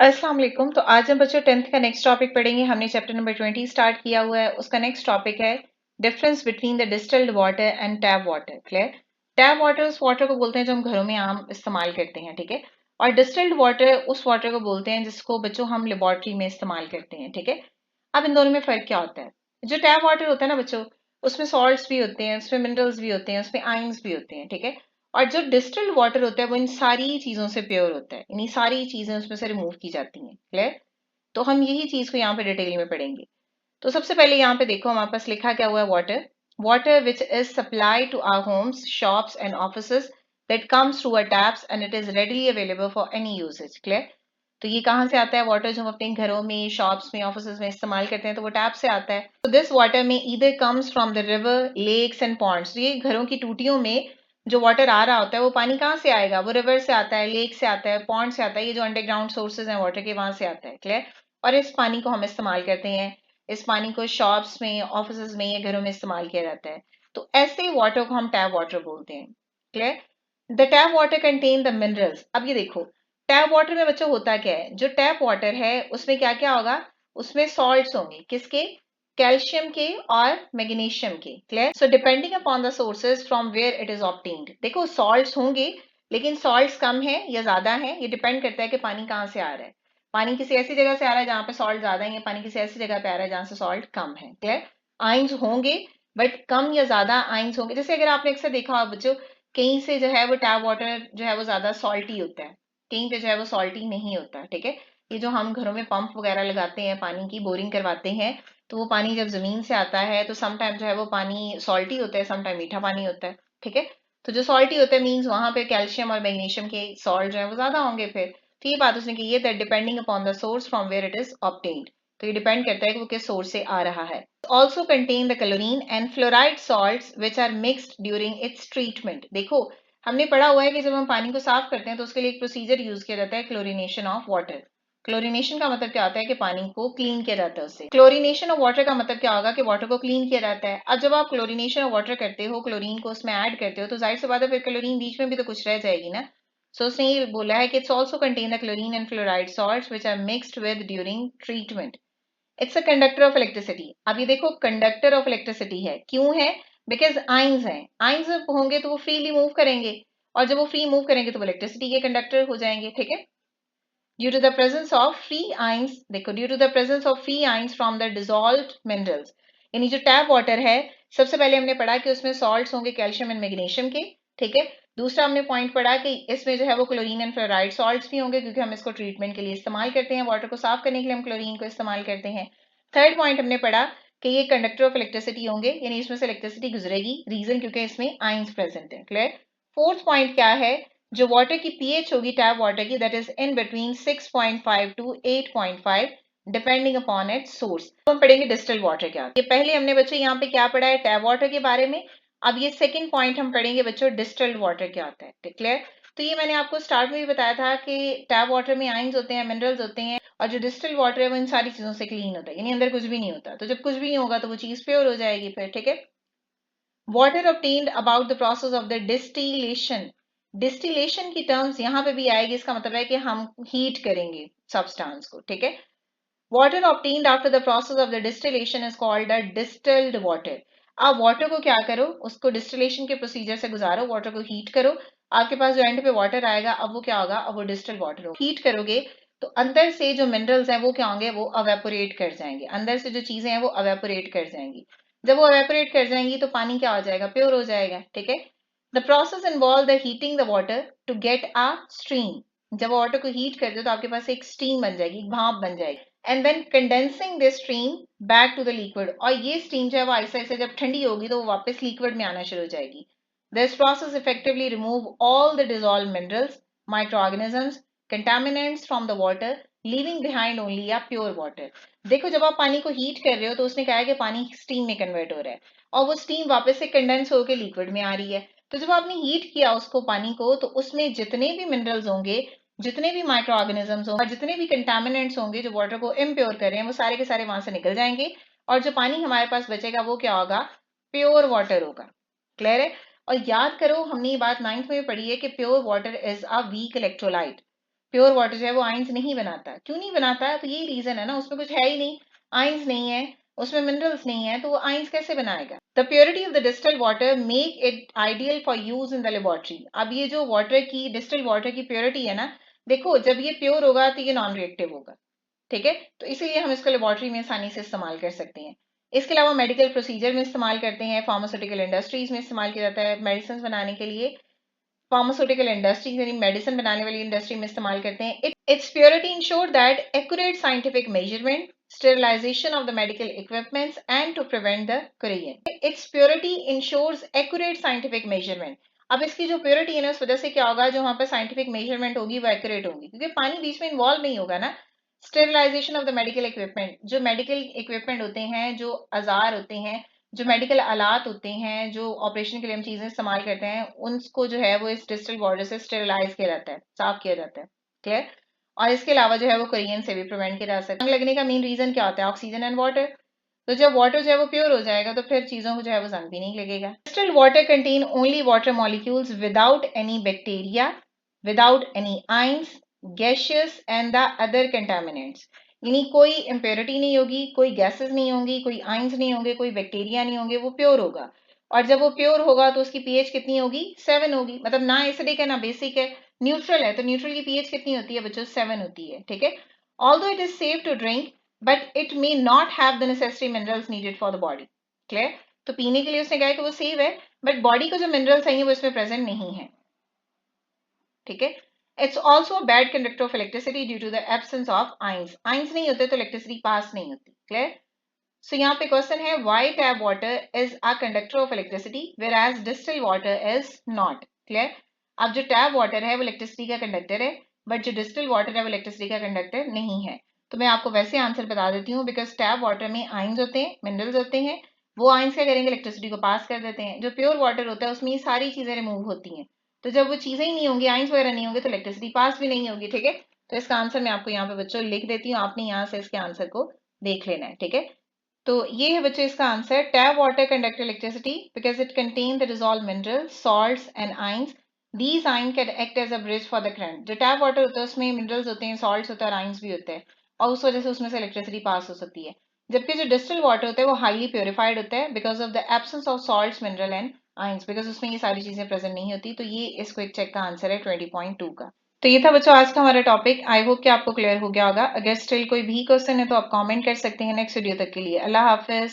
अस्सलाम वालेकुम। तो आज हम बच्चों 10th का नेक्स्ट टॉपिक पढ़ेंगे। हमने चैप्टर नंबर 20 स्टार्ट किया हुआ है। उसका नेक्स्ट टॉपिक है difference between the distilled water and tap water. Clear? Tap water उस वाटर को बोलते हैं जो हम घरों में आम इस्तेमाल करते हैं, ठीक है। और डिस्टिल्ड वाटर उस वाटर को बोलते हैं जिसको बच्चों हम लेबोरेटरी में इस्तेमाल करते हैं, ठीक है। अब इन दोनों में फ़र्क क्या होता है? जो टैप वाटर होता है ना बच्चों, उसमें सॉल्ट्स भी होते हैं, उसमें मिनरल्स भी होते हैं, उसमें आयंस भी होते हैं, ठीक है। और जो डिस्टिल्ड वाटर होता है वो इन सारी चीज़ों से प्योर होता है, इन्हीं सारी चीज़ें उसमें से रिमूव की जाती हैं। क्लियर? तो हम यही चीज़ को यहाँ पे डिटेल में पढ़ेंगे। तो सबसे पहले यहाँ पे देखो हमारे पास लिखा क्या हुआ है, water water which is supplied to our homes, shops and offices that comes through our taps and it is readily available for any usages. Clear? तो ये कहाँ से आता है? वाटर जो हम अपने घरों में, शॉप्स में, ऑफिसेज में इस्तेमाल करते हैं तो वो टैप से आता है। तो दिस वाटर में either comes from the river, lakes and ponds. तो ये घरों की टूटियों में जो वाटर आ रहा होता है वो पानी कहाँ से आएगा? वो रिवर से आता है, लेक से आता है, पॉन्ड से आता है। ये जो अंडरग्राउंड सोर्सेज हैं वाटर के, वहां से आता है। क्लियर? और इस पानी को हम इस्तेमाल करते हैं। इस पानी को शॉप्स में, ऑफिसेज में या घरों में इस्तेमाल किया जाता है। तो ऐसे वाटर को हम टैप वाटर बोलते हैं। Clear? The tap water contain the minerals. अब ये देखो, टैप वाटर में बच्चों होता क्या है? जो टैप वाटर है उसमें क्या क्या होगा? उसमें सॉल्ट्स होंगे। किसके? कैल्शियम के और मैग्नीशियम के। Clear? So depending upon the sources from where it is obtained. देखो सॉल्ट्स होंगे, लेकिन सॉल्ट्स कम है या ज्यादा है ये डिपेंड करता है कि पानी कहाँ से आ रहा है। पानी किसी ऐसी जगह से आ रहा है जहां पे सॉल्ट ज्यादा है, या पानी किसी ऐसी जगह पे आ रहा है जहां से सॉल्ट कम है। क्लियर? आइंस होंगे, बट कम या ज्यादा आइंस होंगे। जैसे अगर आपने अक्सर देखा हो बच्चों, कहीं से जो है वो टैप वाटर जो है वो ज्यादा सॉल्टी होता है, कहीं पे जो है वो सॉल्टी नहीं होता, ठीक है। ये जो हम घरों में पंप वगैरह लगाते हैं, पानी की बोरिंग करवाते हैं, तो वो पानी जब जमीन से आता है तो सम टाइम जो है वो पानी सॉल्टी होता है, सम टाइम मीठा पानी होता है, ठीक है। तो जो सॉल्टी होता है मीन्स वहां पे कैल्शियम और मैग्नीशियम के सॉल्ट जो है वो ज्यादा होंगे। फिर तो ये बात उसने की है that depending upon the source from where it is obtained. तो ये डिपेंड करता है कि वो किस सोर्स से आ रहा है। Also contain the chlorine and fluoride salts which are mixed during its treatment. देखो हमने पढ़ा हुआ है कि जब हम पानी को साफ करते हैं तो उसके लिए एक प्रोसीजर यूज किया जाता है, क्लोरीनेशन ऑफ वाटर। क्लोरीनेशन का मतलब क्या होता है? कि पानी को क्लीन किया जाता है उससे। क्लोरीनेशन ऑफ वाटर का मतलब क्या होगा? कि वाटर को क्लीन किया जाता है। अब जब आप क्लोरीनेशन ऑफ वाटर करते हो, क्लोरीन को उसमें ऐड करते हो, तो जाहिर सी बात है फिर क्लोरीन बीच में भी तो कुछ रह जाएगी ना। सो उसने ये बोला है कि its also contain the chlorine and fluoride salts which are mixed with during treatment. It's a conductor of electricity. अब ये देखो कंडक्टर ऑफ इलेक्ट्रिसिटी है, क्यों है? बिकॉज आइंस हैं, आइंस होंगे तो वो फ्रीली मूव करेंगे, और जब वो फ्री मूव करेंगे तो वो इलेक्ट्रिसिटी के कंडक्टर हो जाएंगे, ठीक है। Due to the presence of free ions, देखो due to the presence of free ions from the dissolved minerals. यानी जो टैप वाटर है, सबसे पहले हमने पढ़ा कि उसमें सॉल्ट्स होंगे कैल्शियम एंड मैग्नीशियम के, ठीक है। दूसरा हमने पॉइंट पढ़ा कि इसमें जो है वो क्लोरीन एंड फ्लोराइड सॉल्ट्स भी होंगे, क्योंकि हम इसको ट्रीटमेंट के लिए इस्तेमाल करते हैं, वाटर को साफ करने के लिए हम क्लोरीन को इस्तेमाल करते हैं। थर्ड पॉइंट हमने पढ़ा कि ये कंडक्टर ऑफ इलेक्ट्रिसिटी होंगे, यानी इसमें से इलेक्ट्रिसिटी गुजरेगी, रीजन क्योंकि इसमें आइंस प्रेजेंट है। क्लियर? फोर्थ पॉइंट क्या है? जो वाटर की पीएच होगी टैप वाटर की, that is in between 6.5 to 8.5 depending upon its source. तो हम पढ़ेंगे डिस्टिल्ड वाटर क्या। ये पहले हमने बच्चों यहाँ पे क्या पढ़ा है? टैप वाटर के बारे में। अब ये सेकंड पॉइंट हम पढ़ेंगे बच्चों, डिस्टिल्ड वाटर क्या होता है। क्लियर? तो ये मैंने आपको स्टार्ट में भी बताया था कि टैप वाटर में आइंस होते हैं, मिनरल्स होते हैं, और जो डिस्टिल्ड वाटर है वो इन सारी चीजों से क्लीन होता है, यानी अंदर कुछ भी नहीं होता। तो जब कुछ भी नहीं होगा तो वो चीज प्योर हो जाएगी फिर, ठीक है। Water obtained about the process of the distillation। Distillation की टर्म्स यहाँ पे भी आएगी, इसका मतलब है कि हम हीट करेंगे सब्सटेंस को, ठीक है। Water obtained after the process of the distillation is called a distilled water। आप वाटर को क्या करो? उसको डिस्टिलेशन के प्रोसीजर से गुजारो, वाटर को हीट करो, आपके पास जो एंड पे वाटर आएगा अब वो क्या होगा? अब वो डिस्टिल्ड वाटर होगा। हीट करोगे तो अंदर से जो मिनरल्स हैं वो क्या होंगे? वो अवेपोरेट कर जाएंगे, अंदर से जो चीजें हैं वो अवेपोरेट कर जाएंगी। जब वो एवेपोरेट कर जाएंगी तो पानी क्या हो जाएगा? प्योर हो जाएगा, ठीक है। The process involve the heating the water to get a stream. जब वाटर को हीट कर दो तो आपके पास एक स्टीम बन जाएगी, एक भाप बन जाएगी, and then condensing this stream back to the liquid. और ये स्टीम जो है वो आहिस्ता आहिस्ता जब ठंडी होगी तो वो वापस लिक्विड में आना शुरू हो जाएगी। This process effectively remove all the dissolve minerals, micro organisms, contaminants from the water, leaving behind only a pure water. देखो जब आप पानी को हीट कर रहे हो तो उसने कहा है कि पानी स्टीम में कन्वर्ट हो रहा है, और वो स्टीम वापस से कंडेंस होकर लिक्विड में आ रही है। तो जब आपने हीट किया उसको, पानी को, तो उसमें जितने भी मिनरल्स होंगे, जितने भी माइक्रो ऑर्गेनिजम्स होंगे, और जितने भी कंटामिनेंट्स होंगे जो वाटर को इम्प्योर कर रहे हैं, वो सारे के सारे वहां से निकल जाएंगे, और जो पानी हमारे पास बचेगा वो क्या होगा? प्योर वाटर होगा। क्लियर है? और याद करो हमने ये बात 9th में भी पढ़ी है कि pure water is a weak electrolyte. Pure water जो है वो आयंस नहीं बनाता। क्यों नहीं बनाता? तो यही रीजन है ना, उसमें कुछ है ही नहीं, आयंस नहीं है, उसमें मिनरल्स नहीं है, तो वो आयंस कैसे बनाएगा? The purity of the distilled water make it ideal for use in the laboratory. अब ये जो वाटर की, डिस्टिल्ड वाटर की प्योरिटी है ना, देखो जब ये प्योर होगा तो ये नॉन रिएक्टिव होगा, ठीक है, तो इसीलिए हम इसको लेबोरेटरी में आसानी से इस्तेमाल कर सकते हैं। इसके अलावा मेडिकल प्रोसीजर में इस्तेमाल करते हैं, फार्मास्यूटिकल इंडस्ट्रीज में इस्तेमाल किया जाता है, मेडिसिन बनाने के लिए फार्मास्यूटिकल इंडस्ट्री यानी मेडिसिन बनाने वाली इंडस्ट्री में इस्तेमाल करते हैं। Its purity ensure that accurate scientific measurement, sterilisation of the medical equipments and to prevent the कुरियन। Its purity ensures accurate scientific measurement. अब इसकी जो प्योरिटी है ना, उस वजह से क्या होगा, जो वहां पर साइंटिफिक मेजरमेंट होगी वो एक्यूरेट होगी, क्योंकि पानी बीच में इन्वॉल्व नहीं होगा ना। Sterilisation of the medical equipment, जो मेडिकल इक्विपमेंट होते हैं, जो औजार होते हैं, जो मेडिकल आलात होते हैं, जो ऑपरेशन के लिए हम चीजें इस्तेमाल करते हैं, उनको जो है वो इस डिस्टिल्ड वाटर से स्टेरिलाइज किया जाता है, साफ किया जाता है, क्लियर। और इसके अलावा जो है वो कुरियन से भी प्रिवेंट किया जा सकता है। जंग लगने का मेन रीजन क्या होता है? Oxygen and water. तो जब वाटर जो है वो प्योर हो जाएगा तो फिर चीजों को जो है वो जंग भी नहीं लगेगा। Distilled water contain only water molecules without any bacteria, without any ions, gaseous and the other contaminants. यानी कोई इम्प्योरिटी नहीं होगी, कोई गैसेस नहीं होंगी, कोई आइंस नहीं होंगे, कोई बैक्टीरिया नहीं होंगे, वो प्योर होगा। और जब वो प्योर होगा तो उसकी पीएच कितनी होगी? 7 होगी, मतलब ना एसिडिक है ना बेसिक है, न्यूट्रल है, तो न्यूट्रल की पीएच कितनी होती है बच्चों? 7 होती है, ठीक है। Although it is safe to drink but it may not have the necessary minerals needed for the body, clear. तो पीने के लिए उसने कहा कि वो सेफ है, बट बॉडी को जो मिनरल्स चाहिए वो इसमें प्रेजेंट नहीं है, ठीक है। It's also a bad conductor of electricity due to the absence of ions. Ions नहीं होते तो इलेक्ट्रिसिटी पास नहीं होती, क्लियर। सो यहाँ पे क्वेश्चन है, why tap water is a conductor of electricity whereas distil water is not, clear. अब जो टैप वाटर है वो इलेक्ट्रिसिटी का कंडक्टर है, बट जो डिस्टिल वाटर है वो इलेक्ट्रिसिटी का कंडक्टर नहीं है। तो मैं आपको वैसे आंसर बता देती हूँ, बिकॉज टैप वाटर में आइंस होते हैं, मिनरल्स होते हैं, वो आइंस क्या करेंगे? इलेक्ट्रिसिटी को पास कर देते हैं। जो प्योर वाटर होता है उसमें ये सारी चीजें रिमूव होती हैं, तो जब वो चीजें ही नहीं होंगी, आइंस वगैरह नहीं होंगे, तो इलेक्ट्रिसिटी पास भी नहीं होगी, ठीक है। तो इसका आंसर मैं आपको यहाँ पे बच्चों लिख देती हूँ, आपने यहाँ से इसके आंसर को देख लेना है, ठीक है। तो ये है बच्चों इसका answer, tap water conduct electricity because it contain the dissolve minerals, salts and ions. These ion can act as a bridge for the current. जो टैप वाटर होता है उसमें मिनरल्स होते हैं, सॉल्ट्स होते हैं और आइंस भी होते हैं, और उस वजह से उसमें से इलेक्ट्रिसिटी पास हो सकती है। जबकि जो डिस्टिल वाटर होता है वो हाईली प्योरीफाइड होता है because of the absence of salts, mineral and ions, because उसमें ये सारी चीजें प्रेजेंट नहीं होती। तो ये इस क्विक चेक का आंसर है 20.2 का। तो ये था बच्चों आज का हमारा टॉपिक। आई होप कि आपको क्लियर हो गया होगा। अगर स्टिल कोई भी क्वेश्चन है तो आप कमेंट कर सकते हैं। नेक्स्ट वीडियो तक के लिए अल्लाह हाफिज।